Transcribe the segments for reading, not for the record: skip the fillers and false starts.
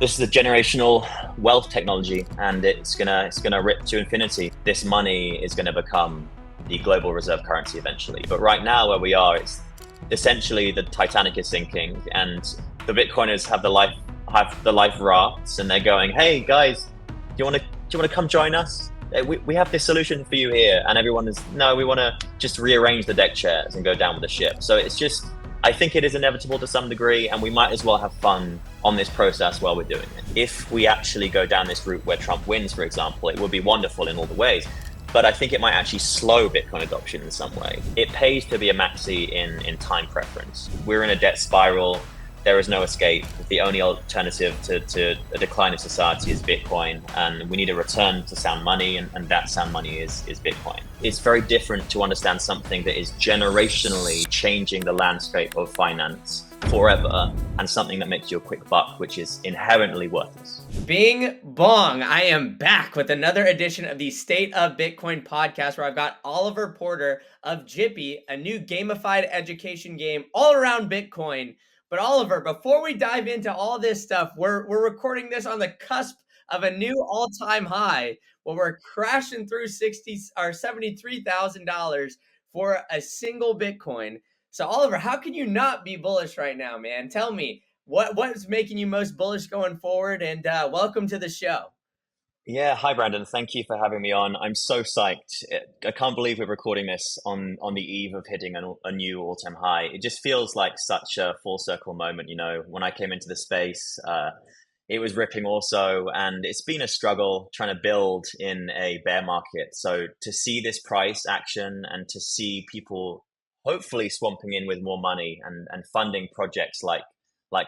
This is a generational wealth technology, and it's gonna rip to infinity. This money is gonna become the global reserve currency eventually. But right now, where we are, it's essentially the Titanic is sinking, and the Bitcoiners have the life rafts, and they're going, "Hey guys, do you want to come join us? We have this solution for you here." And everyone is, "No, we want to just rearrange the deck chairs and go down with the ship." So it's just, I think it is inevitable to some degree, and we might as well have fun on this process while we're doing it. If we actually go down this route where Trump wins, for example, it would be wonderful in all the ways, but I think it might actually slow Bitcoin adoption in some way. It pays to be a maxi in time preference. We're in a debt spiral. There is no escape. The only alternative to a decline of society is Bitcoin, and we need a return to sound money, and that sound money is Bitcoin. It's very different to understand something that is generationally changing the landscape of finance forever, and something that makes you a quick buck, which is inherently worthless. Bing bong. I am back with another edition of the State of Bitcoin podcast, where I've got Oliver Porter of Jippy, a new gamified education game all around Bitcoin. But Oliver, before we dive into all this stuff, we're recording this on the cusp of a new all-time high, where we're crashing through $73,000 for a single Bitcoin. So Oliver, how can you not be bullish right now, man? Tell me, what's making you most bullish going forward? And welcome to the show. Yeah, hi Brandon. Thank you for having me on. I'm so psyched. I can't believe we're recording this on the eve of hitting a new all-time high. It just feels like such a full circle moment. You know, when I came into the space, it was ripping also, and it's been a struggle trying to build in a bear market. So to see this price action and to see people hopefully swamping in with more money and funding projects like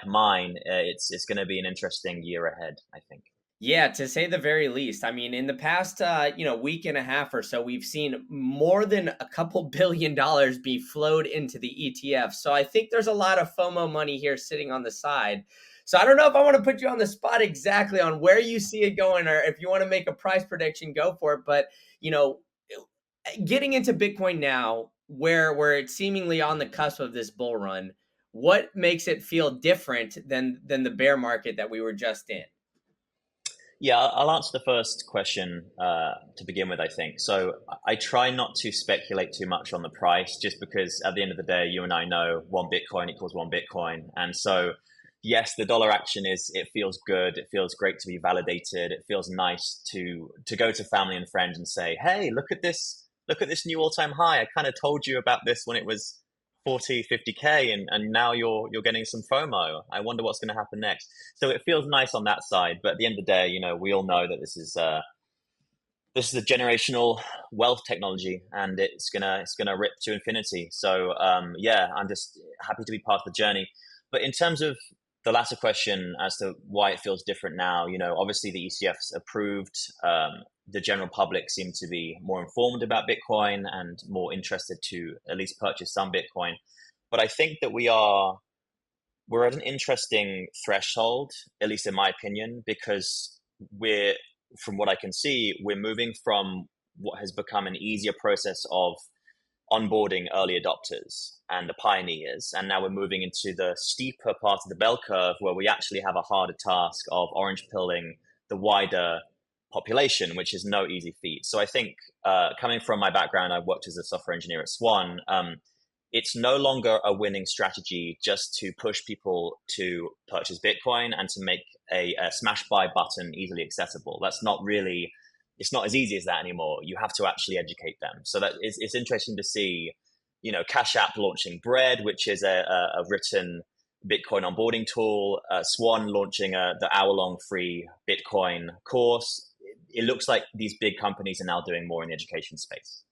mine, it's going to be an interesting year ahead, I think. Yeah, to say the very least. I mean, in the past, week and a half or so, we've seen more than a couple $1 billion be flowed into the ETF. So I think there's a lot of FOMO money here sitting on the side. So I don't know if I want to put you on the spot exactly on where you see it going, or if you want to make a price prediction, go for it. But, getting into Bitcoin now, where it's seemingly on the cusp of this bull run, what makes it feel different than the bear market that we were just in? Yeah, I'll answer the first question to begin with, I think. So I try not to speculate too much on the price, just because at the end of the day, you and I know one Bitcoin equals one Bitcoin. And so, yes, the dollar action it feels good. It feels great to be validated. It feels nice to go to family and friends and say, "Hey, look at this new all-time high. I kind of told you about this when it was 40, 50K, and now you're getting some FOMO. I wonder what's going to happen next." So it feels nice on that side, but at the end of the day, we all know that this is a generational wealth technology, and it's gonna rip to infinity. So yeah, I'm just happy to be part of the journey. But in terms of the latter question as to why it feels different now, obviously the ECF's approved. The general public seem to be more informed about Bitcoin and more interested to at least purchase some Bitcoin. But I think that we're at an interesting threshold, at least in my opinion, because from what I can see, we're moving from what has become an easier process of onboarding early adopters and the pioneers. And now we're moving into the steeper part of the bell curve, where we actually have a harder task of orange pilling the wider population, which is no easy feat. So I think coming from my background, I've worked as a software engineer at Swan. It's no longer a winning strategy just to push people to purchase Bitcoin and to make a smash buy button easily accessible. It's not as easy as that anymore. You have to actually educate them. So it's interesting to see, Cash App launching Bread, which is a written Bitcoin onboarding tool, Swan launching the hour-long free Bitcoin course. It looks like these big companies are now doing more in the education space.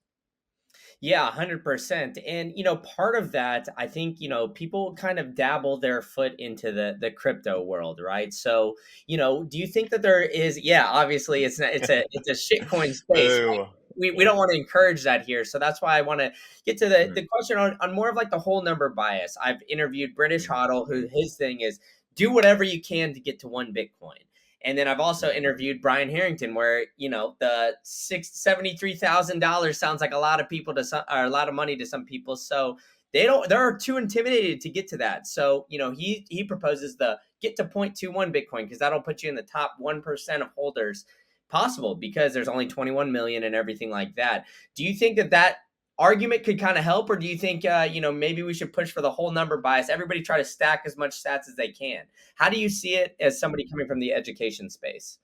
Yeah, 100%. And, part of that, I think, people kind of dabble their foot into the crypto world, right? So, do you think that there is, yeah, obviously it's a shitcoin space, right? Oh, We yeah. don't want to encourage that here. So that's why I want to get to the question on more of like the whole number bias. I've interviewed British Hodl, who his thing is do whatever you can to get to one Bitcoin. And then I've also interviewed Brian Harrington, where the $73,000 sounds like a lot of people or a lot of money to some people. So they're too intimidated to get to that. So he proposes the get to 0.21 Bitcoin, because that'll put you in the top 1% of holders possible, because there's only 21 million and everything like that. Do you think that that argument could kind of help, or do you think maybe we should push for the whole number bias, everybody try to stack as much sats as they can? How do you see it as somebody coming from the education space?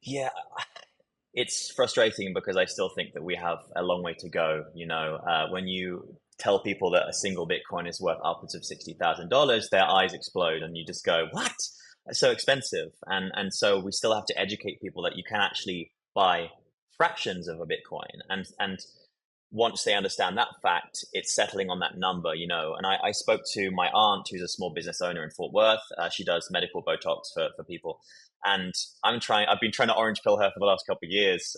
Yeah, it's frustrating because I still think that we have a long way to go. When you tell people that a single Bitcoin is worth upwards of $60,000, their eyes explode, and you just go, "What? That's so expensive!" And so we still have to educate people that you can actually buy fractions of a Bitcoin, and once they understand that fact, it's settling on that number. And I spoke to my aunt, who's a small business owner in Fort Worth. She does medical Botox for people, and I've been trying to orange pill her for the last couple of years.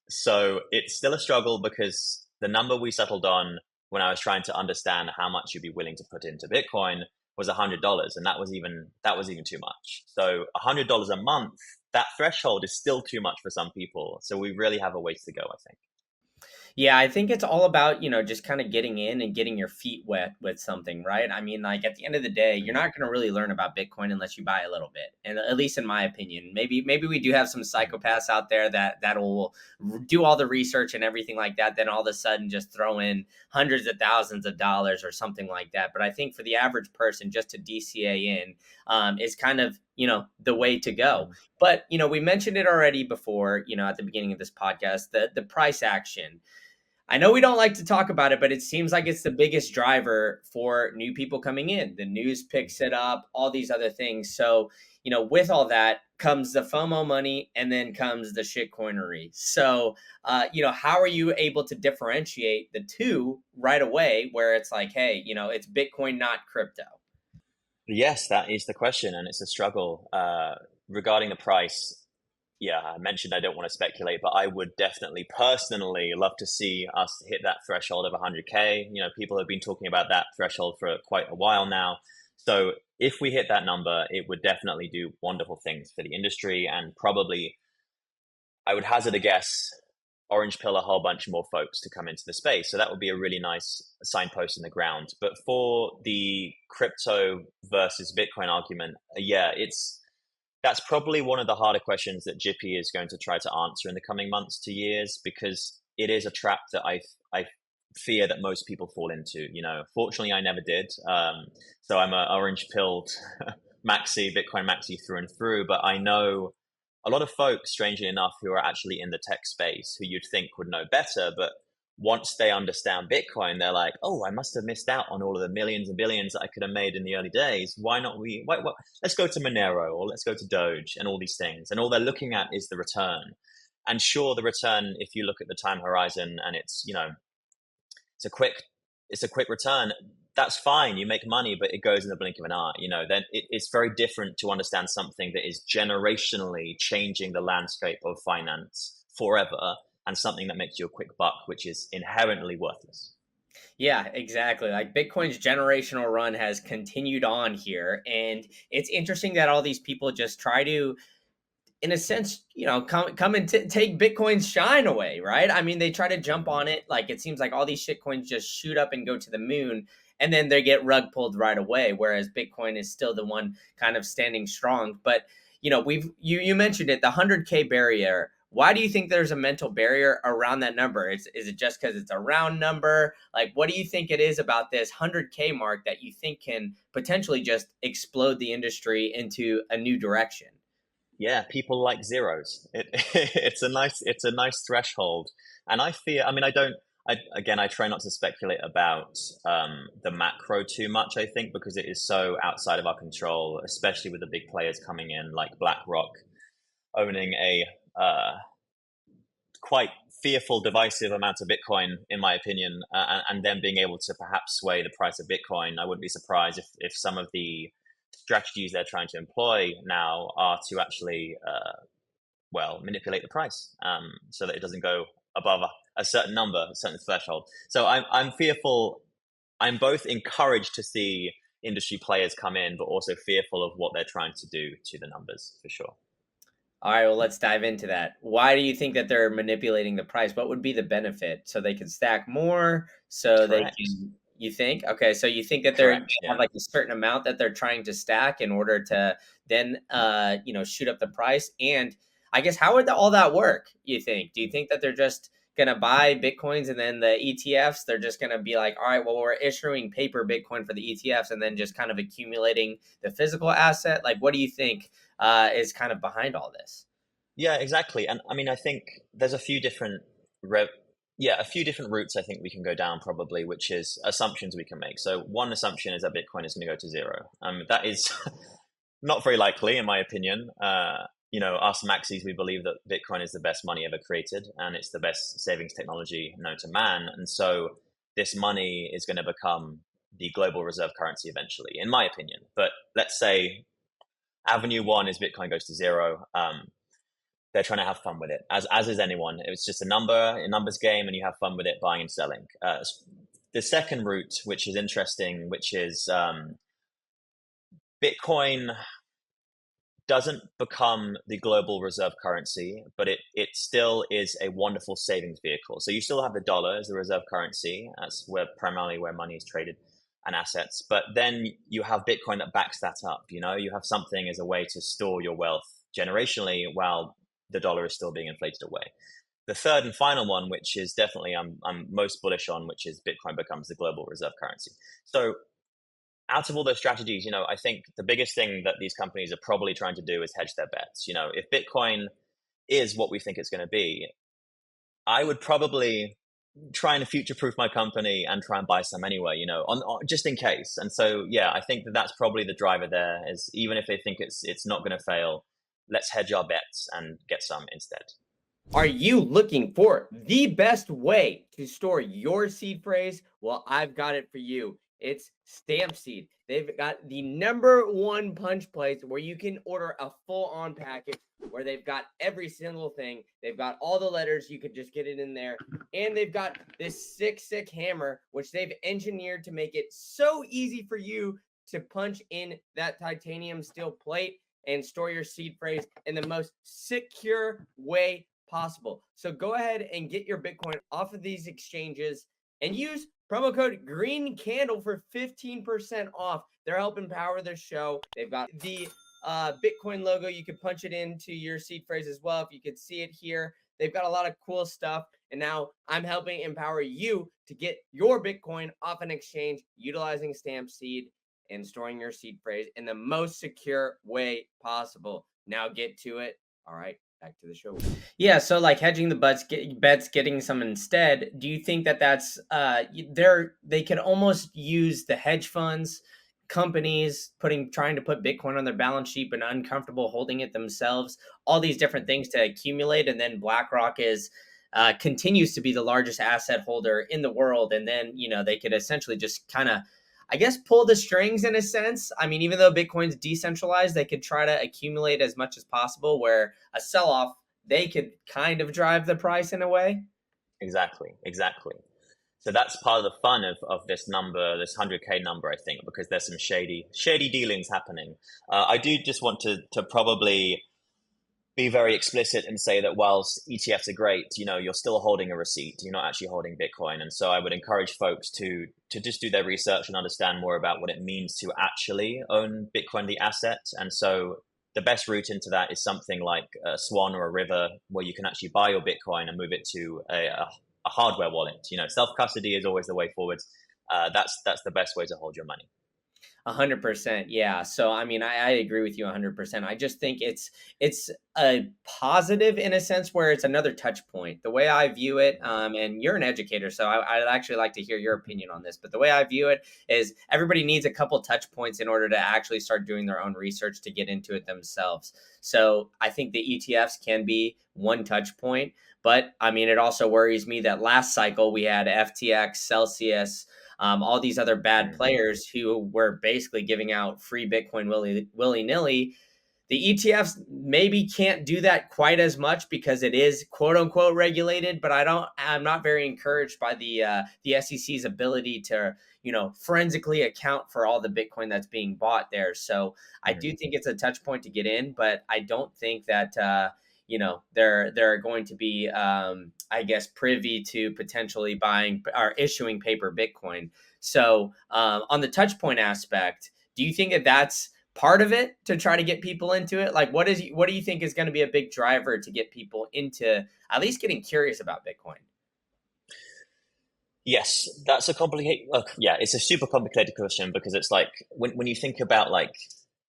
So it's still a struggle, because the number we settled on when I was trying to understand how much you'd be willing to put into Bitcoin was $100, and that was even too much. So $100 a month, that threshold is still too much for some people. So we really have a ways to go, I think. Yeah, I think it's all about, just kind of getting in and getting your feet wet with something, right? I mean, like, at the end of the day, you're not going to really learn about Bitcoin unless you buy a little bit. And at least in my opinion, maybe we do have some psychopaths out there that'll do all the research and everything like that, then all of a sudden just throw in hundreds of thousands of dollars or something like that. But I think for the average person, just to DCA in is kind of, the way to go. But, we mentioned it already before, at the beginning of this podcast, the price action. I know we don't like to talk about it, but it seems like it's the biggest driver for new people coming in. The news picks it up, all these other things. So, with all that comes the FOMO money, and then comes the shitcoinery. So, how are you able to differentiate the two right away, where it's like, hey, it's Bitcoin, not crypto? Yes, that is the question, and it's a struggle. Regarding the price, yeah, I mentioned I don't want to speculate, but I would definitely personally love to see us hit that threshold of 100K. People have been talking about that threshold for quite a while now. So if we hit that number, it would definitely do wonderful things for the industry, and probably, I would hazard a guess, orange pill a whole bunch more folks to come into the space. So that would be a really nice signpost in the ground. But for the crypto versus Bitcoin argument, yeah, that's probably one of the harder questions that Jippy is going to try to answer in the coming months to years, because it is a trap that I fear that most people fall into. Fortunately, I never did. So I'm a orange pilled Bitcoin maxi through and through. But I know a lot of folks, strangely enough, who are actually in the tech space, who you'd think would know better, but once they understand Bitcoin, they're like, "Oh, I must have missed out on all of the millions and billions that I could have made in the early days. Why not let's go to Monero, or let's go to Doge and all these things." And all they're looking at is the return. And sure, the return, if you look at the time horizon, and it's a quick return, that's fine. You make money, but it goes in the blink of an eye. Then it's very different to understand something that is generationally changing the landscape of finance forever, and something that makes you a quick buck, which is inherently worthless. Yeah, exactly. Like, Bitcoin's generational run has continued on here. And it's interesting that all these people just try to, in a sense, come and take Bitcoin's shine away, right? I mean, they try to jump on it. Like, it seems like all these shitcoins just shoot up and go to the moon, and then they get rug pulled right away. Whereas Bitcoin is still the one kind of standing strong. But, you mentioned it, the 100K barrier. Why do you think there's a mental barrier around that number? Is it just because it's a round number? Like, what do you think it is about this 100K mark that you think can potentially just explode the industry into a new direction? Yeah, people like zeros. It's a nice threshold, and I fear. I mean, I don't. I try not to speculate about the macro too much. I think, because it is so outside of our control, especially with the big players coming in, like BlackRock owning a quite fearful, divisive amount of Bitcoin, in my opinion, and then being able to perhaps sway the price of Bitcoin. I wouldn't be surprised if some of the strategies they're trying to employ now are to actually, manipulate the price, so that it doesn't go above a certain number, a certain threshold. So I'm fearful. I'm both encouraged to see industry players come in, but also fearful of what they're trying to do to the numbers, for sure. All right, well, let's dive into that. Why do you think that they're manipulating the price? What would be the benefit? So they can stack more, so they Correct. can. You think? Okay, so you think that they're Correct. have Yeah. like a certain amount that they're trying to stack in order to then shoot up the price. And I guess how would all that work, you think? Do you think that they're just gonna buy Bitcoins and then the ETFs, they're just gonna be like, all right, well, we're issuing paper Bitcoin for the ETFs and then just kind of accumulating the physical asset? Like, what do you think is kind of behind all this? Yeah, exactly. And I mean, I think there's a few different a few different routes I think we can go down probably, which is assumptions we can make. So one assumption is that Bitcoin is going to go to zero. That is not very likely, in my opinion. Us Maxis, we believe that Bitcoin is the best money ever created, and it's the best savings technology known to man. And so this money is going to become the global reserve currency eventually, in my opinion. But let's say Avenue One is Bitcoin goes to zero. They're trying to have fun with it, as is anyone. It's just a numbers game, and you have fun with it, buying and selling. The second route, which is interesting, which is Bitcoin doesn't become the global reserve currency, but it still is a wonderful savings vehicle. So you still have the dollar as the reserve currency, as where primarily where money is traded and assets. But then you have Bitcoin that backs that up. You have something as a way to store your wealth generationally while the dollar is still being inflated away. The third and final one, which is definitely I'm most bullish on, which is Bitcoin becomes the global reserve currency. So out of all those strategies, I think the biggest thing that these companies are probably trying to do is hedge their bets. If Bitcoin is what we think it's going to be, I would probably try and future-proof my company and try and buy some anyway, on just in case. And so, yeah, I think that that's probably the driver there. Is even if they think it's not going to fail, let's hedge our bets and get some instead. Are you looking for the best way to store your seed phrase? Well, I've got it for you. It's Stampseed. They've got the #1 punch place where you can order a full-on package where they've got every single thing. They've got all the letters. You could just get it in there. And they've got this sick hammer, which they've engineered to make it so easy for you to punch in that titanium steel plate and store your seed phrase in the most secure way possible. So go ahead and get your Bitcoin off of these exchanges and use promo code Green Candle for 15% off. They're helping power the show. They've got the Bitcoin logo. You can punch it into your seed phrase as well. If you could see it here, they've got a lot of cool stuff. And now I'm helping empower you to get your Bitcoin off an exchange utilizing Stampseed and storing your seed phrase in the most secure way possible. Now get to it. All right, back to the show. Yeah, so like hedging the bets, getting some instead. Do you think that that's they could almost use the hedge funds, companies trying to put Bitcoin on their balance sheet but uncomfortable holding it themselves, all these different things to accumulate, and then BlackRock is continues to be the largest asset holder in the world, and then they could essentially just kind of, I guess, pull the strings in a sense. I mean, even though Bitcoin's decentralized, they could try to accumulate as much as possible, where a sell-off, they could kind of drive the price in a way. Exactly. So that's part of the fun of this number, this 100K number, I think, because there's some shady dealings happening. I do just want to probably be very explicit and say that whilst ETFs are great, you're still holding a receipt. You're not actually holding Bitcoin. And so I would encourage folks to just do their research and understand more about what it means to actually own Bitcoin, the asset. And so the best route into that is something like a Swan or a River, where you can actually buy your Bitcoin and move it to a hardware wallet. Self custody is always the way forward. That's the best way to hold your money. 100%. Yeah. So, I mean, I agree with you 100%. I just think it's a positive in a sense where it's another touch point. The way I view it, and you're an educator, so I'd actually like to hear your opinion on this. But the way I view it is everybody needs a couple touch points in order to actually start doing their own research to get into it themselves. So I think the ETFs can be one touch point. But I mean, it also worries me that last cycle we had FTX, Celsius, all these other bad players who were basically giving out free Bitcoin willy nilly. The ETFs maybe can't do that quite as much because it is quote unquote regulated, but I'm not very encouraged by the SEC's ability to forensically account for all the Bitcoin that's being bought there. So I do think it's a touch point to get in, but I don't think that they're going to be I guess privy to potentially buying or issuing paper Bitcoin. So on the touch point aspect, do you think that that's part of it to try to get people into it? Like, what do you think is going to be a big driver to get people into at least getting curious about Bitcoin? Yes, that's a complicated. Yeah, it's a super complicated question because it's like when you think about like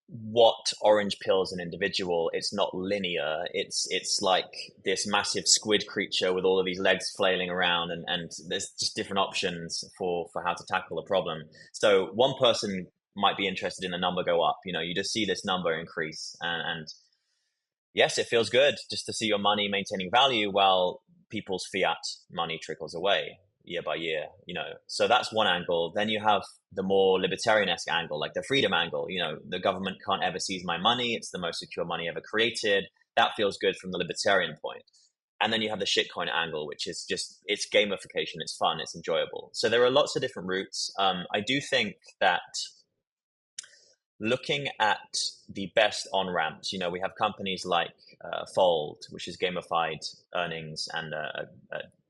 what orange pills an individual, it's not linear. It's like this massive squid creature with all of these legs flailing around, and there's just different options for how to tackle the problem. So one person might be interested in the number go up. You know, you just see this number increase, and yes, it feels good just to see your money maintaining value while people's fiat money trickles away year by year, you know. So that's one angle. Then you have the more libertarian-esque angle, like the freedom angle. You know, the government can't ever seize my money. It's the most secure money ever created. That feels good from the libertarian point. And then you have the shitcoin angle, which is just, it's gamification, it's fun, it's enjoyable. So there are lots of different routes. I do think that looking at the best on ramps, you know, we have companies like Fold, which is gamified earnings and a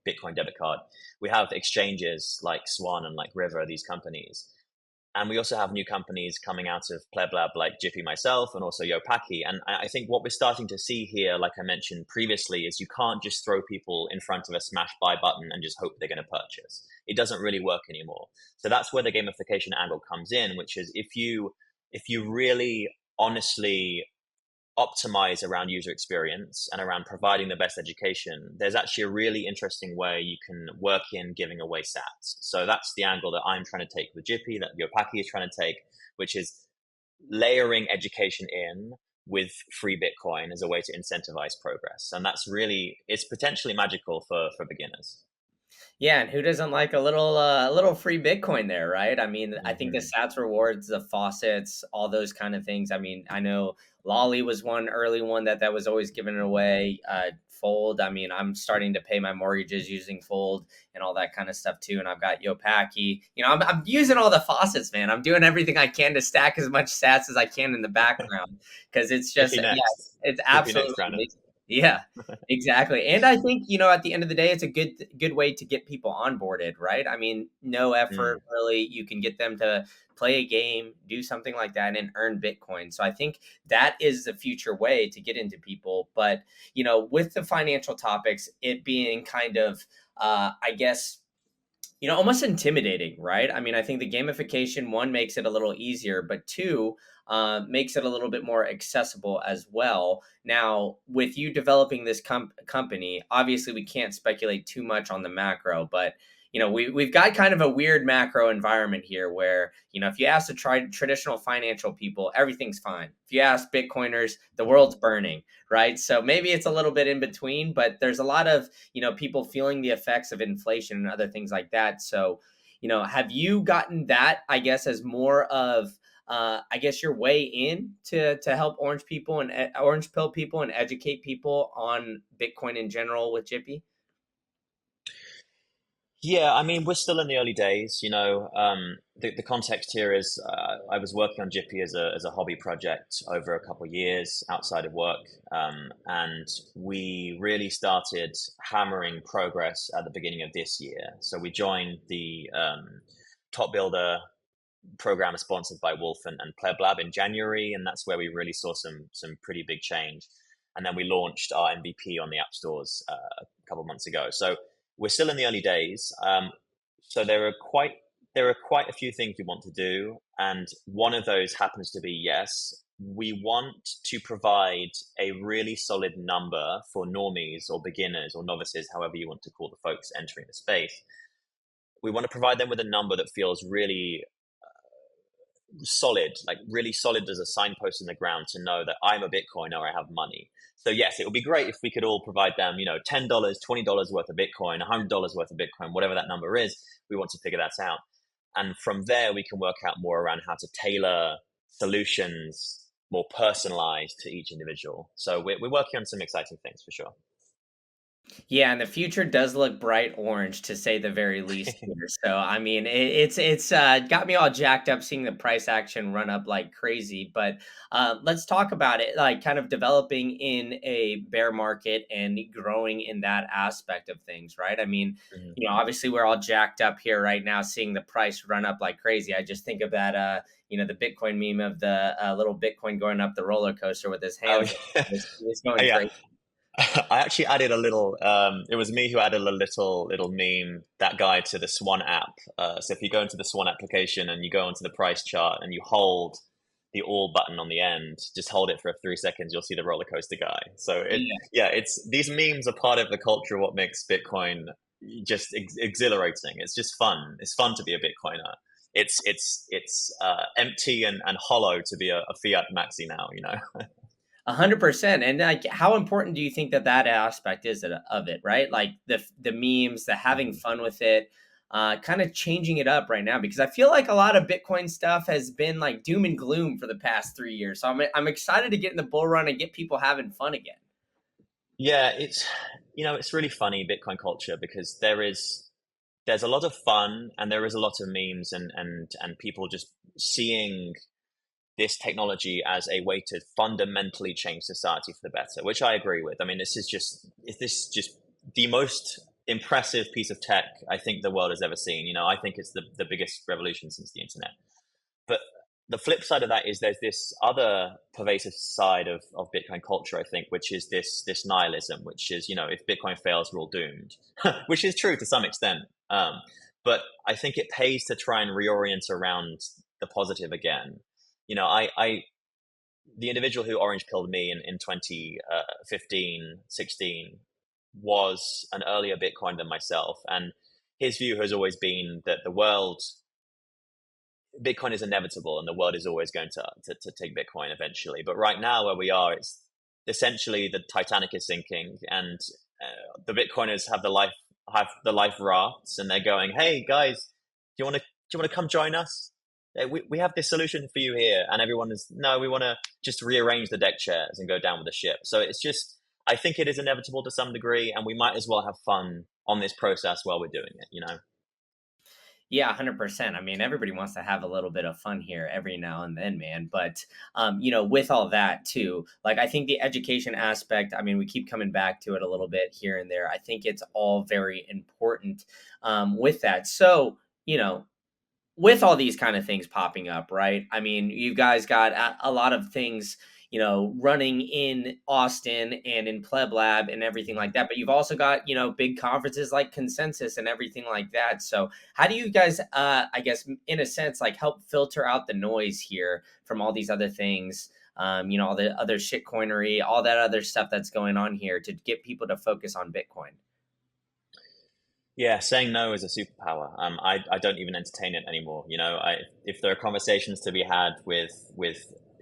Bitcoin debit card. We have exchanges like Swan and like River, these companies. And we also have new companies coming out of Pleblab like Jiffy myself and also Yopaki. And I think what we're starting to see here, like I mentioned previously, is you can't just throw people in front of a smash buy button and just hope they're going to purchase. It doesn't really work anymore. So that's where the gamification angle comes in, which is if you really honestly optimize around user experience and around providing the best education, there's actually a really interesting way you can work in giving away sats. So that's the angle that I'm trying to take with Jippy, that Yopaki is trying to take, which is layering education in with free Bitcoin as a way to incentivize progress. And that's really, it's potentially magical for beginners. Yeah, and who doesn't like a little free Bitcoin there, right? I mean, I think the Mm-hmm. Sats rewards, the faucets, all those kind of things. I mean, I know Lolly was one early one that was always giving it away. Fold. I mean, I'm starting to pay my mortgages using Fold and all that kind of stuff too. And I've got Yopaki. You know, I'm using all the faucets, man. I'm doing everything I can to stack as much Sats as I can in the background because it's just, Jiffy yeah, next. it's Jiffy absolutely next, Brandon. amazing. Yeah. Exactly. And I think, you know, at the end of the day, it's a good way to get people onboarded, right? I mean, no effort Mm. really. You can get them to play a game, do something like that, and earn Bitcoin. So I think that is the future way to get into people. But, you know, with the financial topics, it being kind of I guess you know, almost intimidating, right? I mean, I think the gamification one makes it a little easier, but two makes it a little bit more accessible as well. Now, with you developing this company, obviously we can't speculate too much on the macro, but you know, we've got kind of a weird macro environment here where, you know, if you ask the traditional financial people, everything's fine. If you ask Bitcoiners, the world's burning, right? So maybe it's a little bit in between, but there's a lot of, you know, people feeling the effects of inflation and other things like that. So, you know, have you gotten that, I guess, as more of I guess your way in to help orange people and orange pill people and educate people on Bitcoin in general with Jippy? Yeah, I mean, we're still in the early days. You know, the context here is I was working on Jippy as a hobby project over a couple of years outside of work, and we really started hammering progress at the beginning of this year. So we joined the Top Builder program sponsored by Wolf and Pleb Lab in January, and that's where we really saw some pretty big change. And then we launched our MVP on the app stores a couple months ago. So we're still in the early days. So there are quite a few things we want to do, and one of those happens to be yes, we want to provide a really solid number for normies or beginners or novices, however you want to call the folks entering the space. We want to provide them with a number that feels really solid, like really solid as a signpost in the ground to know that I'm a Bitcoiner, I have money. So yes, it would be great if we could all provide them, you know, $10, $20 worth of Bitcoin, $100 worth of Bitcoin, whatever that number is. We want to figure that out. And from there, we can work out more around how to tailor solutions more personalized to each individual. So we're working on some exciting things for sure. Yeah, and the future does look bright orange to say the very least here. So I mean, it's got me all jacked up seeing the price action run up like crazy. But let's talk about it, like kind of developing in a bear market and growing in that aspect of things, right? I mean, Mhm. obviously we're all jacked up here right now, seeing the price run up like crazy. I just think of that, the Bitcoin meme of the little Bitcoin going up the roller coaster with his Oh, hands. yeah. It's going Yeah. crazy. I actually added a little. It was me who added a little meme, that guy, to the Swan app. So if you go into the Swan application and you go onto the price chart and you hold the all button on the end, just hold it for 3 seconds, you'll see the roller coaster guy. So yeah, it's these memes are part of the culture of what makes Bitcoin just exhilarating. It's just fun. It's fun to be a Bitcoiner. It's empty and hollow to be a fiat maxi now. 100%. And like, how important do you think that that aspect is of it, right? Like the memes, the having Mhm. fun with it, kind of changing it up right now because I feel like a lot of Bitcoin stuff has been like doom and gloom for the past 3 years. So I'm excited to get in the bull run and get people having fun again. Yeah, it's really funny Bitcoin culture because there's a lot of fun and there is a lot of memes and people just seeing this technology as a way to fundamentally change society for the better, which I agree with. I mean, this just the most impressive piece of tech I think the world has ever seen. I think it's the biggest revolution since the internet. But the flip side of that is there's this other pervasive side of Bitcoin culture, I think, which is this nihilism, which is, if Bitcoin fails, we're all doomed, which is true to some extent. But I think it pays to try and reorient around the positive again. I the individual who orange pilled me in 2015, 16 was an earlier Bitcoin than myself. And his view has always been that Bitcoin is inevitable and the world is always going to take Bitcoin eventually. But right now, where we are, it's essentially the Titanic is sinking, and the Bitcoiners have the life rafts, and they're going, "Hey guys, do you want to come join us? We have this solution for you here." And everyone is, "No, we want to just rearrange the deck chairs and go down with the ship." So it's just, I think it is inevitable to some degree, and we might as well have fun on this process while we're doing it. Yeah, 100%. I mean, everybody wants to have a little bit of fun here every now and then, man. But, with all that too, like, I think the education aspect, I mean, we keep coming back to it a little bit here and there. I think it's all very important with that. So, with all these kind of things popping up, right? I mean, you guys got a lot of things, running in Austin and in Pleb Lab and everything like that. But you've also got, big conferences like Consensus and everything like that. So, how do you guys, I guess, in a sense, like help filter out the noise here from all these other things? All the other shitcoinery, all that other stuff that's going on here to get people to focus on Bitcoin. Yeah, saying no is a superpower. I don't even entertain it anymore. If there are conversations to be had with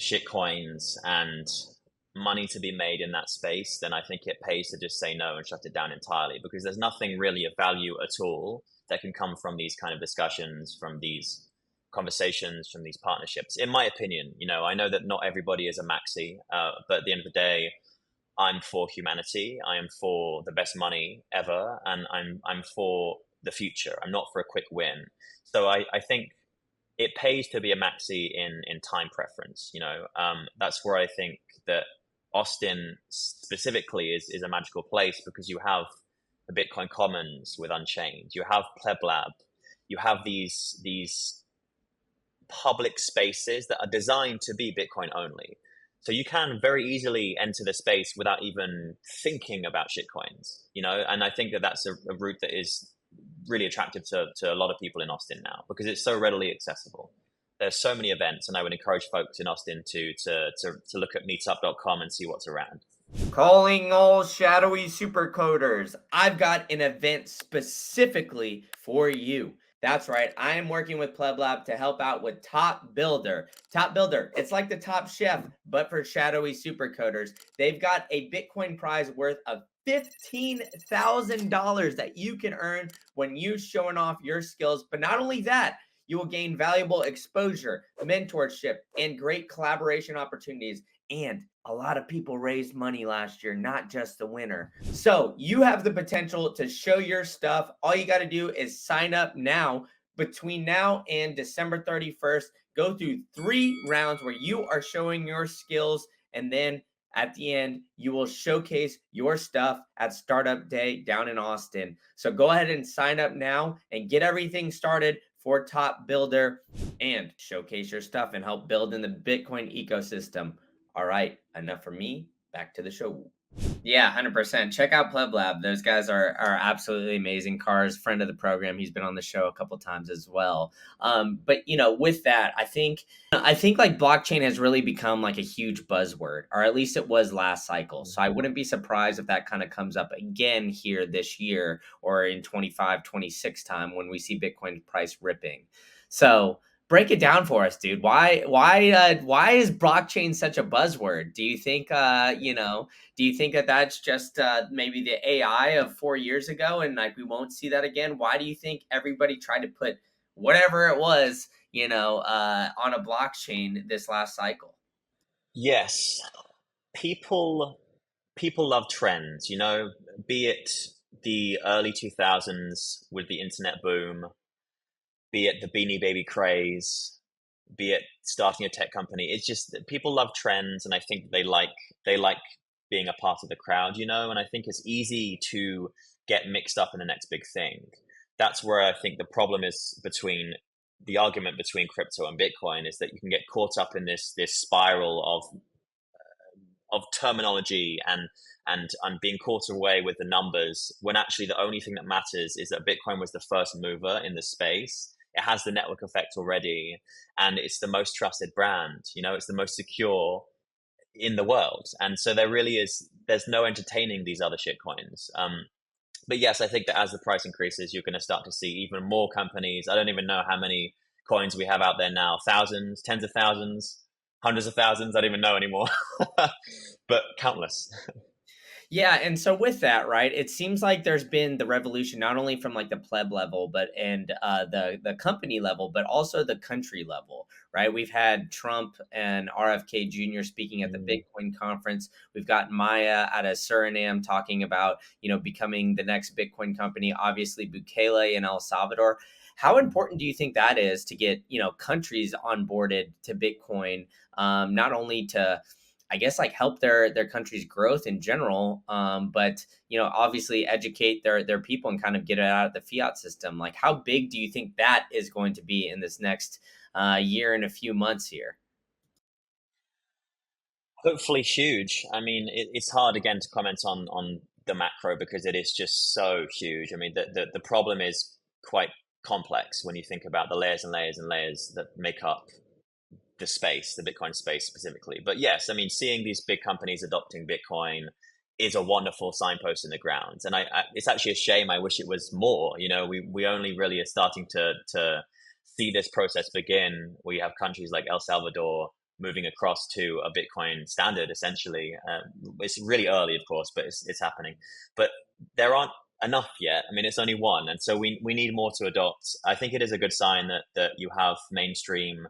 shit coins and money to be made in that space, then I think it pays to just say no and shut it down entirely because there's nothing really of value at all that can come from these kind of discussions, from these conversations, from these partnerships. In my opinion, I know that not everybody is a maxi, but at the end of the day, I'm for humanity. I am for the best money ever, and I'm for the future. I'm not for a quick win. So I think it pays to be a maxi in time preference. That's where I think that Austin specifically is a magical place because you have the Bitcoin Commons with Unchained. You have Pleb Lab. You have these public spaces that are designed to be Bitcoin only. So you can very easily enter the space without even thinking about shitcoins. And I think that that's a route that is really attractive to a lot of people in Austin now because it's so readily accessible. There's so many events, and I would encourage folks in Austin to look at meetup.com and see what's around. Calling all shadowy supercoders. I've got an event specifically for you. That's right. I am working with Pleb Lab to help out with Top Builder. Top Builder, it's like the Top Chef, but for shadowy supercoders. They've got a Bitcoin prize worth of $15,000 that you can earn when you showing off your skills. But not only that, you will gain valuable exposure, mentorship, and great collaboration opportunities And a lot of people raised money last year, not just the winner. So you have the potential to show your stuff. All you got to do is sign up now. Between now and December 31st, go through 3 rounds where you are showing your skills. And then at the end, you will showcase your stuff at Startup Day down in Austin. So go ahead and sign up now and get everything started for Top Builder and showcase your stuff and help build in the Bitcoin ecosystem. All right, enough for me. Back to the show. Yeah, 100%. Check out Pleb Lab. Those guys are absolutely amazing. Cars, friend of the program. He's been on the show a couple times as well. But with that, I think like blockchain has really become like a huge buzzword, or at least it was last cycle. So I wouldn't be surprised if that kind of comes up again here this year or in 25, 26 time when we see Bitcoin price ripping. So break it down for us, dude. Why is blockchain such a buzzword? Do you think that that's just maybe the AI of 4 years ago, and like we won't see that again? Why do you think everybody tried to put whatever it was, on a blockchain this last cycle? Yes, people people love trends, be it the early 2000s with the internet boom, be it the Beanie Baby craze, be it starting a tech company. It's just that people love trends, and I think they like being a part of the crowd. And I think it's easy to get mixed up in the next big thing. That's where I think the problem is between the argument between crypto and Bitcoin is that you can get caught up in this spiral of terminology and being caught away with the numbers when actually the only thing that matters is that Bitcoin was the first mover in the space. It has the network effect already, and it's the most trusted brand. It's the most secure in the world, and so there's no entertaining these other shit coins. But yes, I think that as the price increases, you're going to start to see even more companies. I don't even know how many coins we have out there now. Thousands, tens of thousands, hundreds of thousands. I don't even know anymore. But countless. Yeah, and so with that, right, it seems like there's been the revolution not only from like the pleb level, but and the company level, but also the country level, right? We've had Trump and RFK Jr. speaking at the Mm. Bitcoin conference. We've got Maya out of Suriname talking about becoming the next Bitcoin company. Obviously, Bukele in El Salvador. How important do you think that is to get countries onboarded to Bitcoin? Not only to I guess like help their country's growth in general, but obviously educate their people and kind of get it out of the fiat system. Like, how big do you think that is going to be in this next year and a few months here? Hopefully huge. I mean, it's hard again to comment on the macro because it is just so huge. I mean, the problem is quite complex when you think about the layers and layers and layers that make up the space, the Bitcoin space specifically. But yes, I mean, seeing these big companies adopting Bitcoin is a wonderful signpost in the ground, and it's actually a shame. I wish it was more. We only really are starting to see this process begin. We have countries like El Salvador moving across to a Bitcoin standard, essentially. It's really early, of course, but it's happening. But there aren't enough yet. I mean, it's only one, and so we need more to adopt. I think it is a good sign that you have mainstream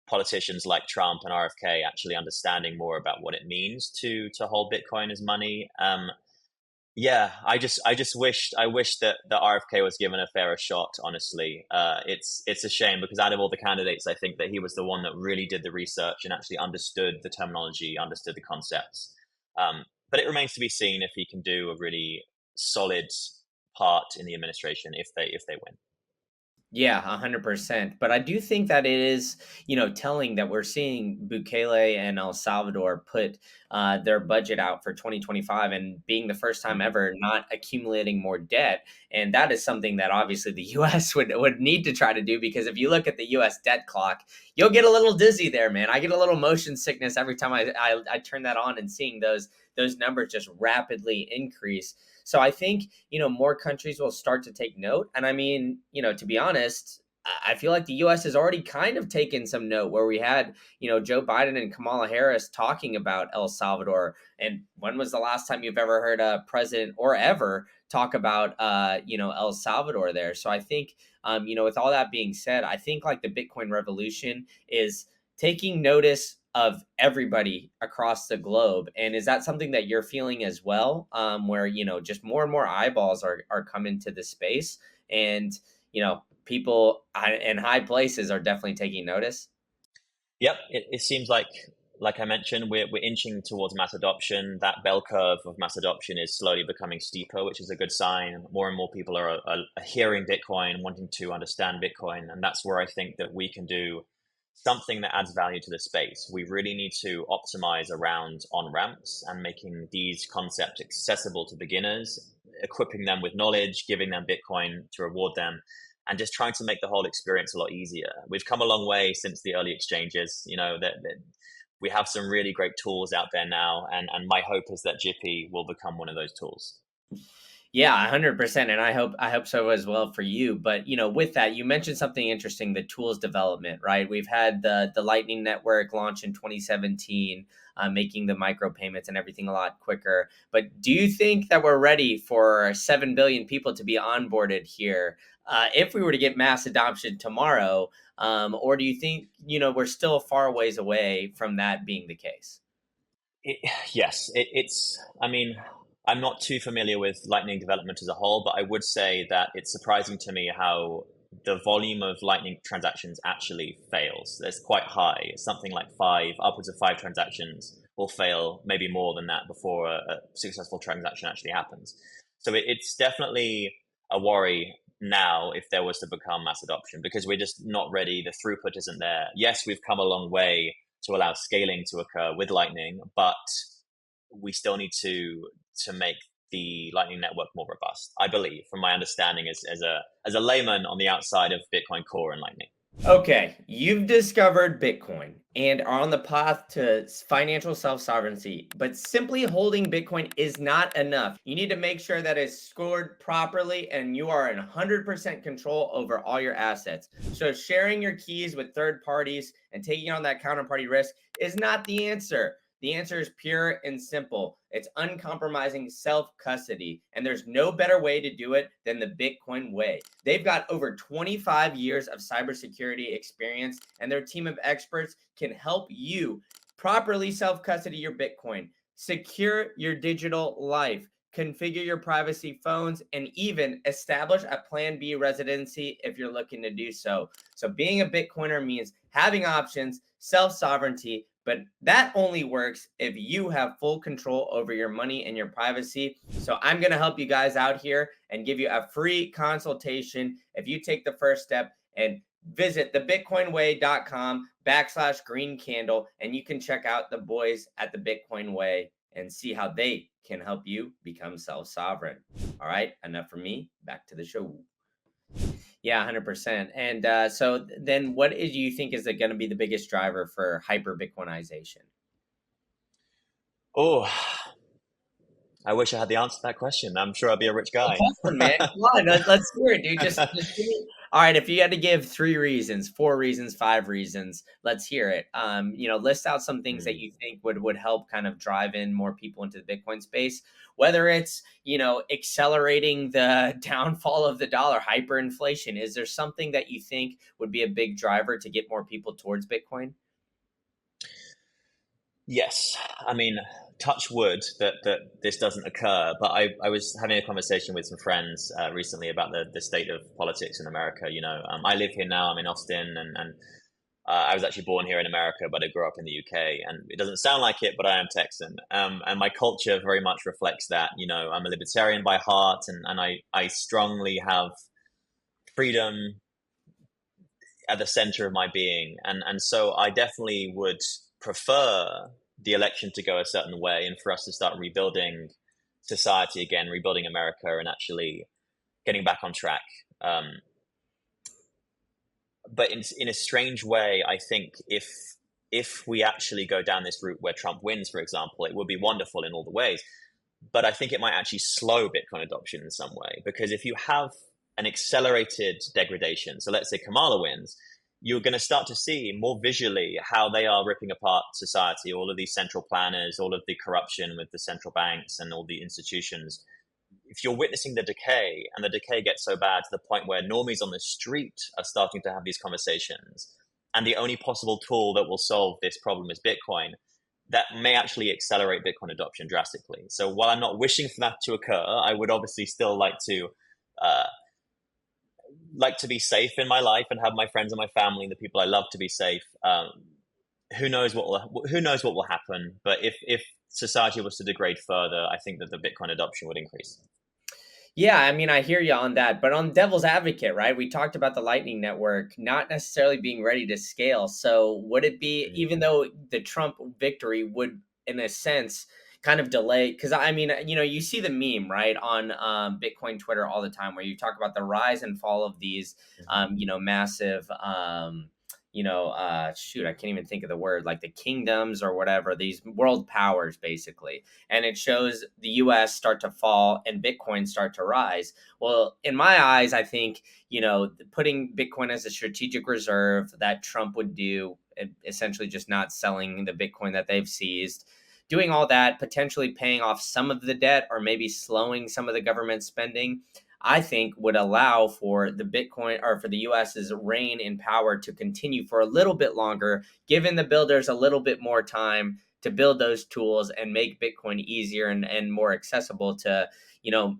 politicians like Trump and RFK actually understanding more about what it means to hold Bitcoin as money. Yeah, I wish that the RFK was given a fairer shot. Honestly, it's a shame because out of all the candidates, I think that he was the one that really did the research and actually understood the terminology, understood the concepts. But it remains to be seen if he can do a really solid part in the administration if they win. Yeah, 100%. But I do think that it is, telling that we're seeing Bukele and El Salvador put their budget out for 2025 and being the first time Mm. ever not accumulating more debt. And that is something that obviously the US would need to try to do because if you look at the US debt clock, you'll get a little dizzy there, man. I get a little motion sickness every time I turn that on and seeing those numbers just rapidly increase. So I think, more countries will start to take note. And I mean, to be honest, I feel like the US has already kind of taken some note where we had, Joe Biden and Kamala Harris talking about El Salvador. And when was the last time you've ever heard a president or ever talk about, El Salvador there? So I think, with all that being said, I think like the Bitcoin revolution is taking notice of everybody across the globe. And is that something that you're feeling as well, where, just more and more eyeballs are coming to the space, and, people in high places are definitely taking notice? Yep, it seems like I mentioned, we're inching towards mass adoption. That bell curve of mass adoption is slowly becoming steeper, which is a good sign. More and more people are hearing Bitcoin, wanting to understand Bitcoin, and that's where I think that we can do something that adds value to the space. We really need to optimize around on ramps and making these concepts accessible to beginners, equipping them with knowledge, giving them Bitcoin to reward them, and just trying to make the whole experience a lot easier. We've come a long way since the early exchanges. That we have some really great tools out there now, and my hope is that Jippy will become one of those tools. Yeah, 100%, and I hope so as well for you. But, with that, you mentioned something interesting, the tools development, right? We've had the Lightning Network launch in 2017, making the micropayments and everything a lot quicker. But do you think that we're ready for 7 billion people to be onboarded here, if we were to get mass adoption tomorrow? Or do you think, we're still a far ways away from that being the case? It, yes, it's. I mean, I'm not too familiar with Lightning development as a whole, but I would say that it's surprising to me how the volume of Lightning transactions actually fails. It's quite high. It's something like upwards of five transactions will fail, maybe more than that, before a successful transaction actually happens. So it's definitely a worry now if there was to become mass adoption, because we're just not ready. The throughput isn't there. Yes, we've come a long way to allow scaling to occur with Lightning, but we still need to make the Lightning network more robust. I believe, from my understanding as a layman on the outside of Bitcoin Core and Lightning. Okay, you've discovered Bitcoin and are on the path to financial self sovereignty, but simply holding Bitcoin is not enough. You need to make sure that it's scored properly and you are in 100% control over all your assets. So, sharing your keys with third parties and taking on that counterparty risk is not the answer. The answer is pure and simple. It's uncompromising self custody. And there's no better way to do it than the Bitcoin way. They've got over 25 years of cybersecurity experience, and their team of experts can help you properly self custody your Bitcoin, secure your digital life, configure your privacy phones, and even establish a Plan B residency if you're looking to do so. So, being a Bitcoiner means having options, self sovereignty, but that only works if you have full control over your money and your privacy. So I'm going to help you guys out here and give you a free consultation if you take the first step and visit thebitcoinway.com/green candle, and you can check out the boys at the Bitcoin Way and see how they can help you become self-sovereign. All right, enough from me. Back to the show. Yeah, 100%. And so then do you think is going to be the biggest driver for hyper Bitcoinization? Oh, I wish I had the answer to that question. I'm sure I'd be a rich A guy. tough one, man. Come on, let's hear it, dude. Just give me. All right, if you had to give 3 reasons, 4 reasons, 5 reasons, let's hear it. List out some things that Hmm. you think would help kind of drive in more people into the Bitcoin space. Whether it's accelerating the downfall of the dollar, hyperinflation. Is there something that you think would be a big driver to get more people towards Bitcoin? Yes, I mean, touch wood that this doesn't occur. But I was having a conversation with some friends recently about the state of politics in America. I live here now. I'm in Austin, and I was actually born here in America, but I grew up in the UK. And it doesn't sound like it, but I am Texan. And my culture very much reflects that. I'm a libertarian by heart, and I strongly have freedom at the center of my being. And so I definitely would prefer the election to go a certain way and for us to start rebuilding society again, rebuilding America, and actually getting back on track. Um, but in a strange way, I think if we actually go down this route where Trump wins, for example, it would be wonderful in all the ways. But I think it might actually slow Bitcoin adoption in some way, because if you have an accelerated degradation, so let's say Kamala wins, you're going to start to see more visually how they are ripping apart society, all of these central planners, all of the corruption with the central banks and all the institutions. If you're witnessing the decay, and the decay gets so bad to the point where normies on the street are starting to have these conversations, and the only possible tool that will solve this problem is Bitcoin, that may actually accelerate Bitcoin adoption drastically. So while I'm not wishing for that to occur, I would obviously still uh, like to be safe in my life and have my friends and my family and the people I love to be safe. Who knows what will happen? But if society was to degrade further, I think that the Bitcoin adoption would increase. Yeah, I mean, I hear you on that. But on devil's advocate, right? We talked about the Lightning Network not necessarily being ready to scale. So would it be, Mm. even though the Trump victory would, in a sense, kind of delay? Because I mean, you see the meme, right, on Bitcoin Twitter all the time, where you talk about the rise and fall of these, Mhm. massive, shoot, I can't even think of the word, like the kingdoms or whatever, these world powers, basically, and it shows the US start to fall and Bitcoin start to rise. Well, in my eyes, I think, putting Bitcoin as a strategic reserve that Trump would do, essentially just not selling the Bitcoin that they've seized, doing all that, potentially paying off some of the debt or maybe slowing some of the government spending, I think would allow for the Bitcoin, or for the US's reign in power, to continue for a little bit longer, giving the builders a little bit more time to build those tools and make Bitcoin easier and more accessible to,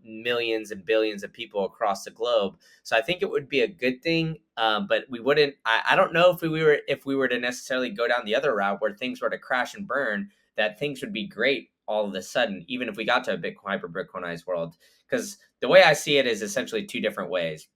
millions and billions of people across the globe. So I think it would be a good thing, but we wouldn't. I don't know if we were to necessarily go down the other route where things were to crash and burn, that things would be great all of a sudden, even if we got to a Bitcoin hyper Bitcoinized world. Because the way I see it is essentially two different ways,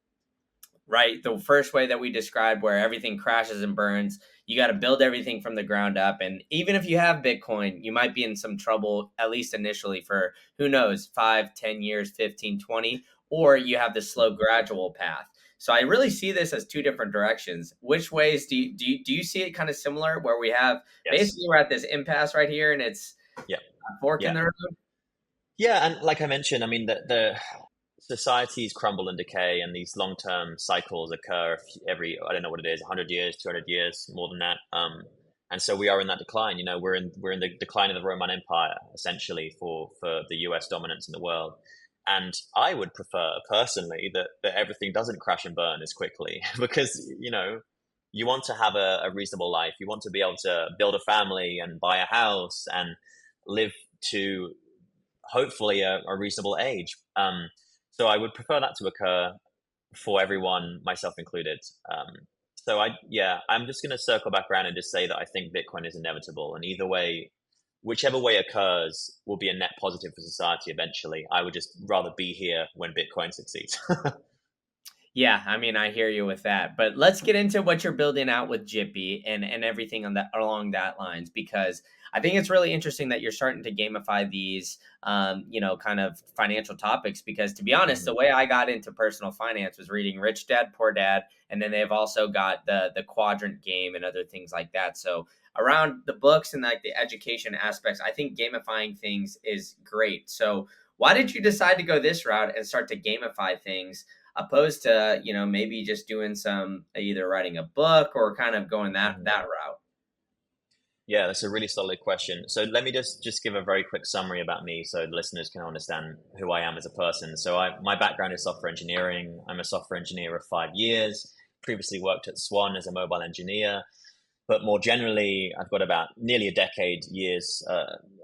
right? The first way that we described, where everything crashes and burns, you got to build everything from the ground up. And even if you have Bitcoin, you might be in some trouble, at least initially, for who knows, 5, 10 years, 15, 20, or you have the slow, gradual path. So I really see this as two different directions. Which ways do you see it kind of similar, where we have Yes. basically we're at this impasse right here and it's Yeah. a fork in Yeah. the road? Yeah. And like I mentioned, I mean, the societies crumble and decay, and these long-term cycles occur every, I don't know what it is, 100 years, 200 years, more than that. And so we are in that decline. We're in the decline of the Roman Empire, essentially, for the US dominance in the world. And I would prefer personally that everything doesn't crash and burn as quickly because, you want to have a reasonable life. You want to be able to build a family and buy a house and live to hopefully a reasonable age. So I would prefer that to occur for everyone, myself included. I'm just going to circle back around and just say that I think Bitcoin is inevitable, and either way, whichever way occurs, will be a net positive for society eventually. I would just rather be here when Bitcoin succeeds. Yeah, I mean, I hear you with that. But let's get into what you're building out with Jippy and everything on that, along that lines, because I think it's really interesting that you're starting to gamify these, kind of financial topics. Because to be honest, the Mhm. way I got into personal finance was reading Rich Dad Poor Dad, and then they've also got the quadrant game and other things like that. So around the books and like the education aspects, I think gamifying things is great. So why did you decide to go this route and start to gamify things, opposed to, maybe just doing some, either writing a book or kind of going Mhm. that route? Yeah, that's a really solid question. So let me just give a very quick summary about me so the listeners can understand who I am as a person. So my background is software engineering. I'm a software engineer of 5 years. Previously worked at Swan as a mobile engineer, but more generally, I've got about nearly a decade years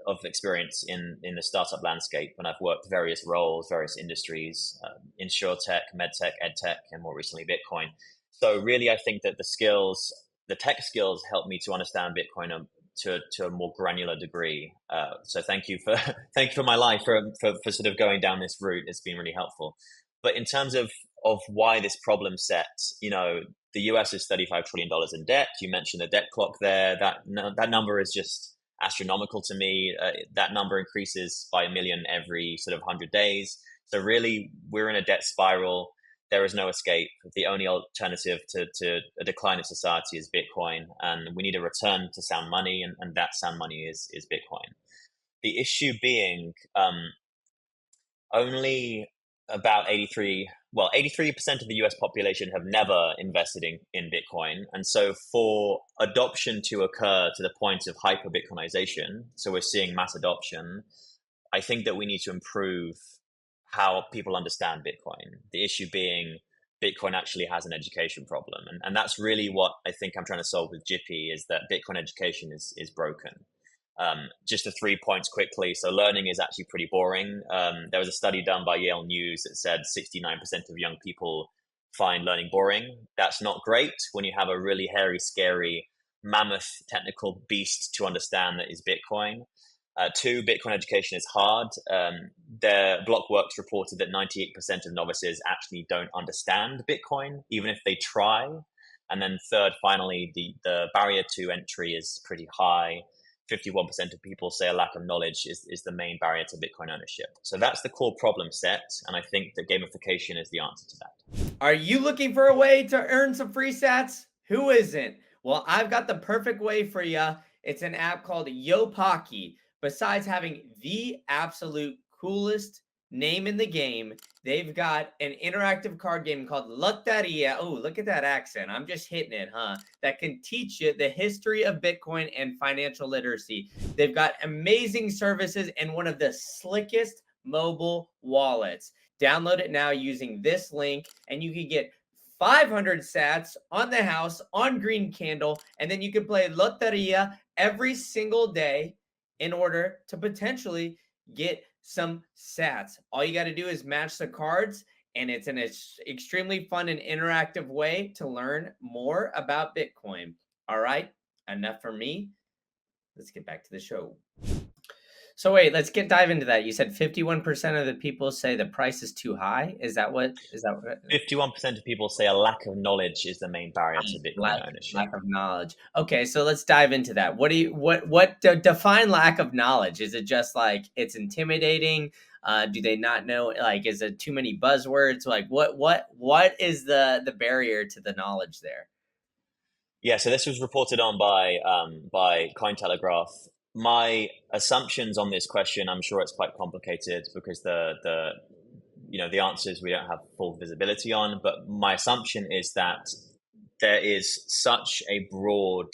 of experience in the startup landscape, and I've worked various roles, various industries, insurtech, medtech, edtech, and more recently Bitcoin. So really, I think that the tech skills, help me to understand Bitcoin to a more granular degree. So thank you for thank you for my life for sort of going down this route. It's been really helpful. But in terms of why this problem set, the US is $35 trillion in debt. You mentioned the debt clock there. That number is just astronomical to me. That number increases by a million every sort of 100 days. So really, we're in a debt spiral. There is no escape. The only alternative to a decline of society is Bitcoin, and we need a return to sound money, and that sound money is Bitcoin. The issue being, only about 83% of the US population have never invested in Bitcoin. And so for adoption to occur to the point of hyper Bitcoinization, so we're seeing mass adoption, I think that we need to improve how people understand Bitcoin. The issue being, Bitcoin actually has an education problem. And that's really what I think I'm trying to solve with Jippy, is that Bitcoin education is broken. Just the 3 points quickly. So learning is actually pretty boring. There was a study done by Yale News that said 69% of young people find learning boring. That's not great when you have a really hairy, scary, mammoth technical beast to understand that is Bitcoin. Two, Bitcoin education is hard. Their Blockworks reported that 98% of novices actually don't understand Bitcoin, even if they try. And then third, finally, the barrier to entry is pretty high. 51% of people say a lack of knowledge is the main barrier to Bitcoin ownership. So that's the core problem set. And I think that gamification is the answer to that. Are you looking for a way to earn some free sats? Who isn't? Well, I've got the perfect way for you. It's an app called Yopaki. Besides having the absolute coolest name in the game, they've got an interactive card game called Loteria. Oh, look at that accent. I'm just hitting it, huh? That can teach you the history of Bitcoin and financial literacy. They've got amazing services and one of the slickest mobile wallets. Download it now using this link, and you can get 500 sats on the house on Green Candle, and then you can play Loteria every single day in order to potentially get some sats. All you got to do is match the cards, and it's an extremely fun and interactive way to learn more about Bitcoin. All right, enough for me. Let's get back to the show. So wait, let's dive into that. You said 51% of the people say the price is too high. Is that what? 51% of people say a lack of knowledge is the main barrier to Bitcoin ownership. Lack of knowledge. Okay, so let's dive into that. Define lack of knowledge? Is it just like it's intimidating? Do they not know? Like, is it too many buzzwords? Like, what is the barrier to the knowledge there? Yeah, so this was reported on by Cointelegraph. My assumptions on this question, I'm sure it's quite complicated because the answers we don't have full visibility on. But my assumption is that there is such a broad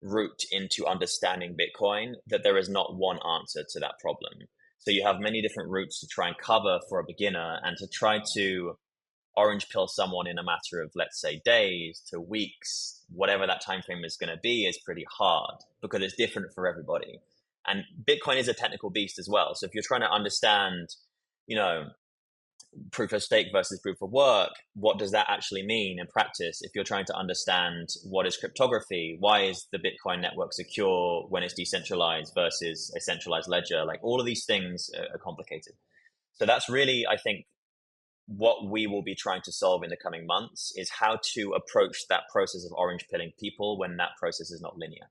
route into understanding Bitcoin that there is not one answer to that problem. So you have many different routes to try and cover for a beginner, and to try to orange pill someone in a matter of, let's say, days to weeks, whatever that time frame is going to be, is pretty hard because it's different for everybody. And Bitcoin is a technical beast as well. So if you're trying to understand, proof of stake versus proof of work, what does that actually mean in practice? If you're trying to understand what is cryptography, why is the Bitcoin network secure when it's decentralized versus a centralized ledger? Like, all of these things are complicated. So that's really, I think, what we will be trying to solve in the coming months, is how to approach that process of orange pilling people when that process is not linear.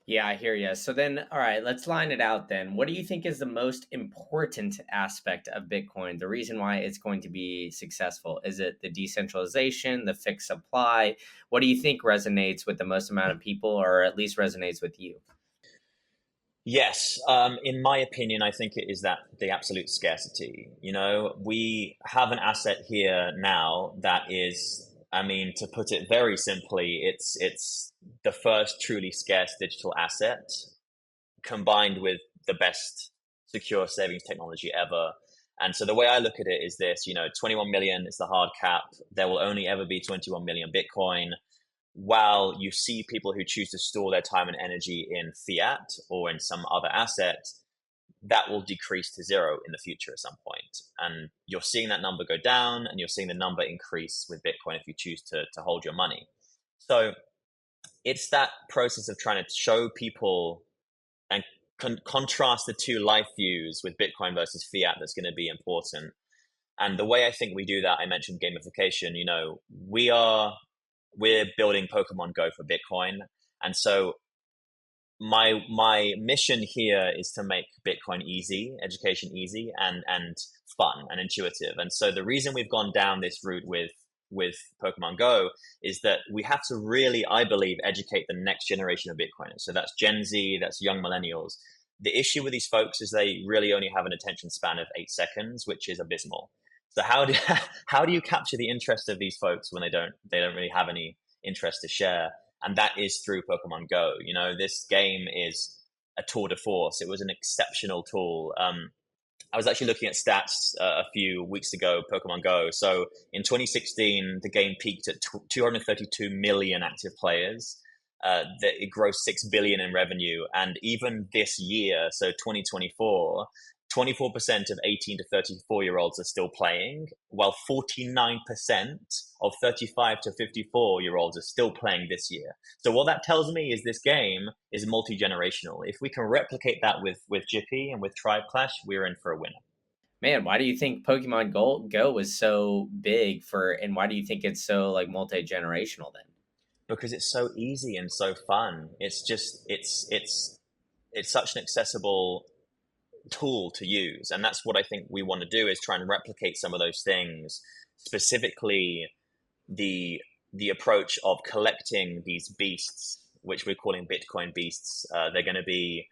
Yeah, I hear you. So then, all right, let's line it out then. What do you think is the most important aspect of Bitcoin? The reason why it's going to be successful? Is it the decentralization, the fixed supply? What do you think resonates with the most amount of people, or at least resonates with you? Yes, in my opinion, I think it is that the absolute scarcity. We have an asset here now that is, I mean, to put it very simply, it's the first truly scarce digital asset combined with the best secure savings technology ever. And so the way I look at it is this, 21 million is the hard cap. There will only ever be 21 million Bitcoin. While you see people who choose to store their time and energy in fiat or in some other asset, that will decrease to zero in the future at some point. And you're seeing that number go down, and you're seeing the number increase with Bitcoin if you choose to hold your money. So it's that process of trying to show people and contrast the two life views with Bitcoin versus fiat that's going to be important. And the way I think we do that, I mentioned gamification. We're building Pokemon Go for Bitcoin. And so my mission here is to make Bitcoin easy, education easy, and fun and intuitive. And so the reason we've gone down this route with Pokemon Go is that we have to really, I believe, educate the next generation of Bitcoiners. So that's Gen Z, that's young millennials. The issue with these folks is they really only have an attention span of 8 seconds, which is abysmal. So how do you capture the interest of these folks when they don't really have any interest to share? And that is through Pokemon Go. This game is a tour de force. It was an exceptional tool. I was actually looking at stats a few weeks ago, Pokemon Go. So in 2016, the game peaked at 232 million active players. That it grossed 6 billion in revenue, and even this year, so 2024, 24% of 18 to 34-year-olds are still playing, while 49% of 35 to 54-year-olds are still playing this year. So what that tells me is this game is multi-generational. If we can replicate that with Jippy and with Tribe Clash, we're in for a winner. Man, why do you think Pokemon Go was so big for, and why do you think it's so like multi-generational then? Because it's so easy and so fun. It's such an accessible tool to use, and that's what I think we want to do, is try and replicate some of those things, specifically the approach of collecting these beasts, which we're calling Bitcoin beasts. They're going to be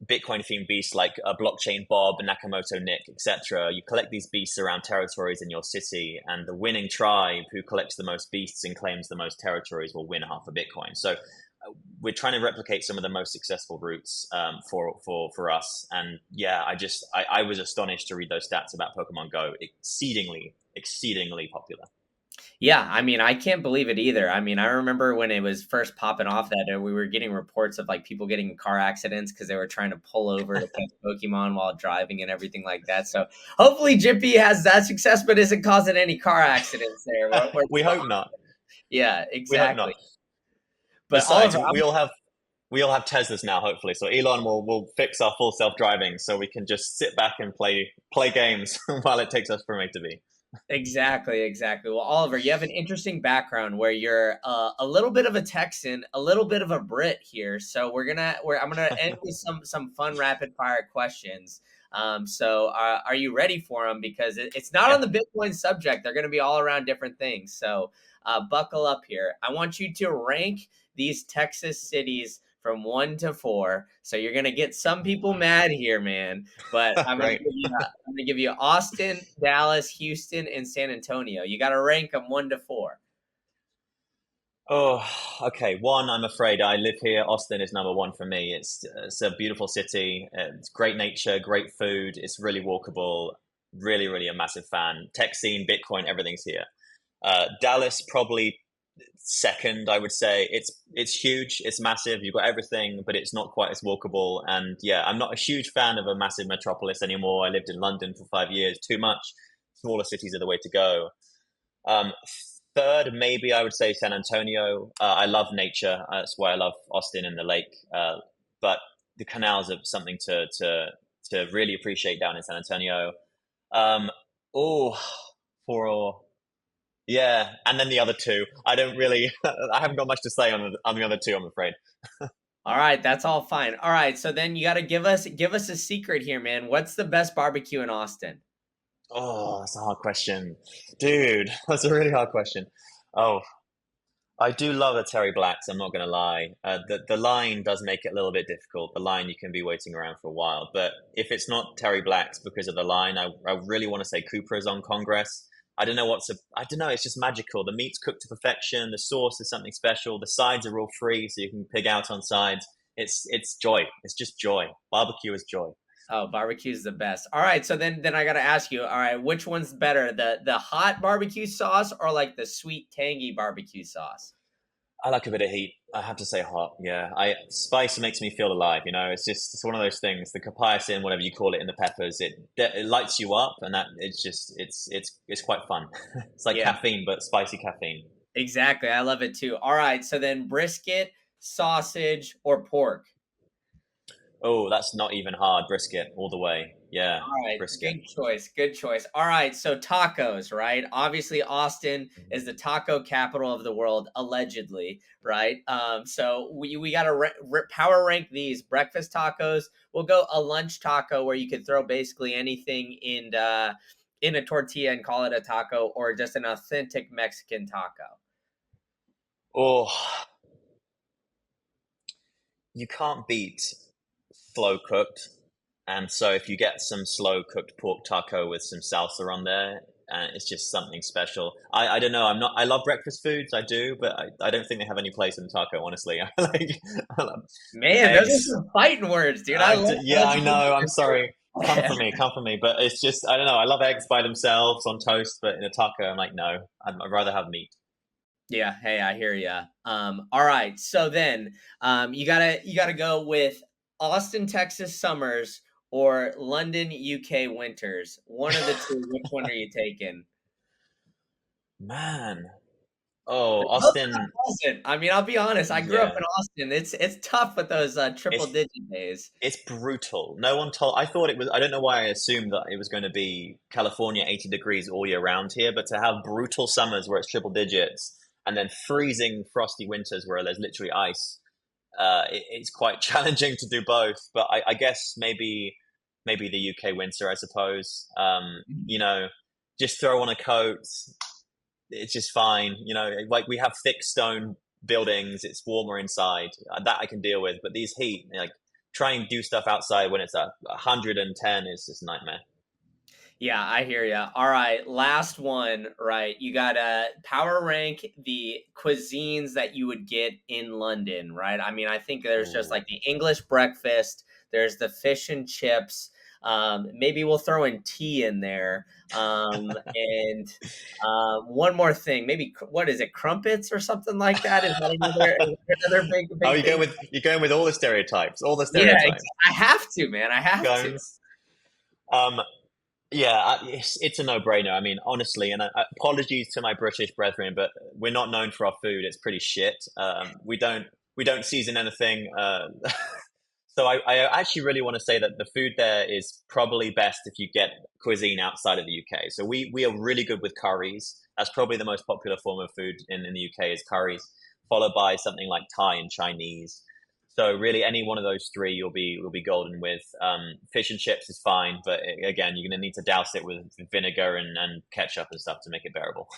Bitcoin themed beasts like a blockchain Bob, Nakamoto Nick, etc. You collect these beasts around territories in your city, and the winning tribe who collects the most beasts and claims the most territories will win half a Bitcoin. So we're trying to replicate some of the most successful routes for us. And yeah, I was astonished to read those stats about Pokemon Go. Exceedingly popular. Yeah, I mean, I can't believe it either. I mean, I remember when it was first popping off that we were getting reports of like people getting in car accidents because they were trying to pull over to catch Pokemon while driving and everything like that. So hopefully Jippy has that success, but isn't causing any car accidents there. We hope not. Yeah, We hope not. exactly. But Besides, Oliver, we all have Teslas now, hopefully. So Elon will fix our full self driving, so we can just sit back and play games while it takes us from A to B. exactly, exactly. Well, Oliver, you have an interesting background where you're a little bit of a Texan, a little bit of a Brit here. So I'm gonna end with some fun rapid fire questions. Are you ready for them? Because it's not Yeah. on the Bitcoin subject. They're going to be all around different things. So buckle up here. I want you to rank these Texas cities from 1 to 4. So you're gonna get some people mad here, man. But Great. I'm gonna give you Austin, Dallas, Houston, and San Antonio. You got to rank them 1 to 4. Oh, okay. One, I'm afraid I live here. Austin is number one for me. It's a beautiful city. It's great nature, great food. It's really walkable. Really a massive fan. Tech scene, Bitcoin, everything's here. Dallas probably second, I would say. It's huge, it's massive. You've got everything, but it's not quite as walkable. And yeah, I'm not a huge fan of a massive metropolis anymore. I lived in London for 5 years. Too much. Smaller cities are the way to go. Um, Third, maybe I would say San Antonio. I love nature. That's why I love Austin and the lake. But the canals are something to really appreciate down in San Antonio. Um, oh, for yeah, and then the other two, I don't really, I haven't got much to say on the other two, I'm afraid. All right, that's all fine. All right, so then you got to give us a secret here, man. What's the best barbecue in Austin? Oh, that's a hard question, dude. That's a really hard question. Oh, I do love a Terry Blacks. I'm not going to lie. The line does make it a little bit difficult. The line you can be waiting around for a while, but if it's not Terry Blacks because of the line, I really want to say Cooper's on Congress. I don't know. It's just magical. The meat's cooked to perfection. The sauce is something special. The sides are all free, so you can pig out on sides. It's joy. It's just joy. Barbecue is joy. Oh, barbecue is the best. All right, so then I got to ask you, all right, which one's better, the hot barbecue sauce or like the sweet tangy barbecue sauce? I like a bit of heat. I have to say hot. Yeah, I spice makes me feel alive. It's one of those things. The capsaicin, whatever you call it, in the peppers, it lights you up, and that it's just it's quite fun. It's like Yeah, caffeine, but spicy caffeine. exactly. I love it too. All right, so then brisket, sausage, or pork? Oh, that's not even hard. Brisket all the way. Yeah, All right, brisket. good choice. Good choice. All right, so tacos, right? Obviously, Austin is the taco capital of the world, allegedly, right? So we got to power rank these breakfast tacos. We'll go a lunch taco where you could throw basically anything in a tortilla and call it a taco, or just an authentic Mexican taco. Oh, you can't beat slow cooked. And so if you get some slow cooked pork taco with some salsa on there, it's just something special. I don't know. I love breakfast foods. I do, but I don't think they have any place in taco. Honestly, I love Man, those are eggs. some fighting words, dude. I love Yeah, I know. I'm those. sorry. come for me. But it's just, I don't know. I love eggs by themselves on toast, but in a taco, I'm like, no, I'd rather have meat. Yeah, hey, I hear ya. All right, so then, you gotta go with Austin, Texas summers or London, UK winters. One of the two. Which one are you taking? Man. Oh, They're both Austin. not pleasant. I mean, I'll be honest. I grew up Yeah. in Austin. It's tough with those triple It's digit days. it's brutal. No one told. I thought it was. I don't know why I assumed that it was going to be California 80 degrees all year round here, but to have brutal summers where it's triple digits and then freezing, frosty winters where there's literally ice, it's quite challenging to do both. But I guess maybe the UK winter, I suppose. You know, just throw on a coat. It's just fine. You know, like we have thick stone buildings. It's warmer inside. That I can deal with. But these heat, like try and do stuff outside when it's 110 is just a nightmare. Yeah, I hear you. All right, last one, right? You got to power rank the cuisines that you would get in London, right? I mean, I think there's just Ooh. like the English breakfast, there's the fish and chips. Maybe we'll throw in tea in there. And one more thing, maybe what is it, crumpets or something like that? Is that another Oh, big thing? you're going with all the stereotypes, all the Yeah, stereotypes. I have to, man. I have to. Scones. Um, yeah, it's a no-brainer. I mean, honestly, and apologies to my British brethren, but we're not known for our food. It's pretty shit. We don't season anything. So I actually really want to say that the food there is probably best if you get cuisine outside of the UK. So we are really good with curries. That's probably the most popular form of food in the UK is curries, followed by something like Thai and Chinese. So really, any one of those three, you'll be golden with. Fish and chips is fine, but again, you're going to need to douse it with vinegar and ketchup and stuff to make it bearable.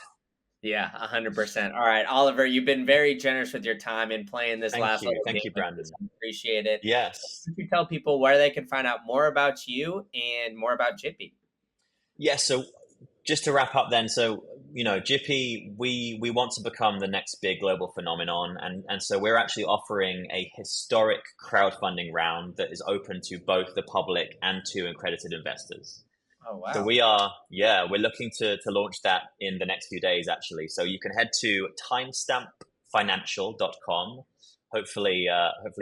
Yeah, 100%. All right, Oliver, you've been very generous with your time in playing this last little game Thank you, with us. Brandon. I appreciate it. Yes. If you tell people where they can find out more about you and more about Jippy. Yes. So just to wrap up then, so Jippy, we want to become the next big global phenomenon, and so we're actually offering a historic crowdfunding round that is open to both the public and to accredited investors. Oh, So wow. we are, yeah, we're looking to launch that in the next few days, actually. So you can head to timestampfinancial.com. Hopefully,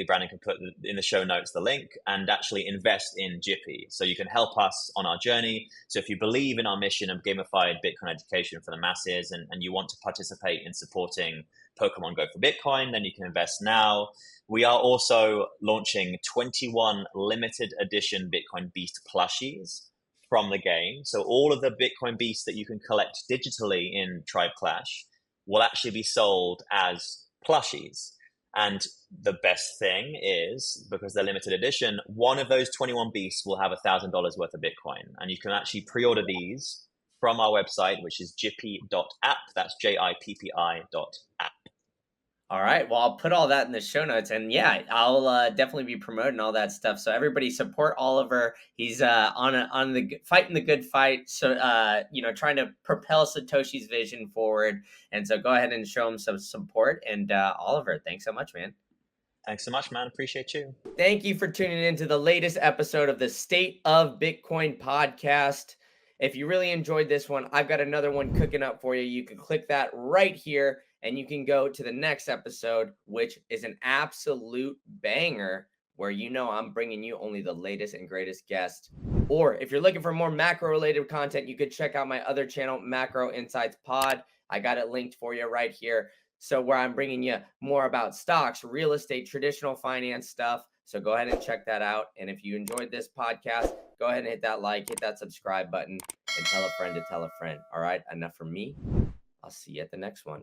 Brandon can put in the show notes the link and actually invest in Jippy. So you can help us on our journey. So if you believe in our mission of gamified Bitcoin education for the masses and you want to participate in supporting Pokemon Go for Bitcoin, then you can invest now. We are also launching 21 limited edition Bitcoin Beast plushies from the game. So all of the Bitcoin Beasts that you can collect digitally in Tribe Clash will actually be sold as plushies. And the best thing is, because they're limited edition, one of those 21 beasts will have $1,000 worth of Bitcoin. And you can actually pre-order these from our website, which is jippy.app. That's JIPPI.app. All right. Well, I'll put all that in the show notes, and yeah, I'll definitely be promoting all that stuff. So everybody support Oliver. He's fighting the good fight. So trying to propel Satoshi's vision forward. And so go ahead and show him some support. And Oliver, thanks so much, man. Thanks so much, man. Appreciate you. Thank you for tuning in to the latest episode of the State of Bitcoin podcast. If you really enjoyed this one, I've got another one cooking up for you. You can click that right here and you can go to the next episode, which is an absolute banger where I'm bringing you only the latest and greatest guests. Or if you're looking for more macro related content, you could check out my other channel, Macro Insights Pod. I got it linked for you right here. So where I'm bringing you more about stocks, real estate, traditional finance stuff. So go ahead and check that out. And if you enjoyed this podcast, go ahead and hit that like, hit that subscribe button, and tell a friend to tell a friend. All right, enough from me. I'll see you at the next one.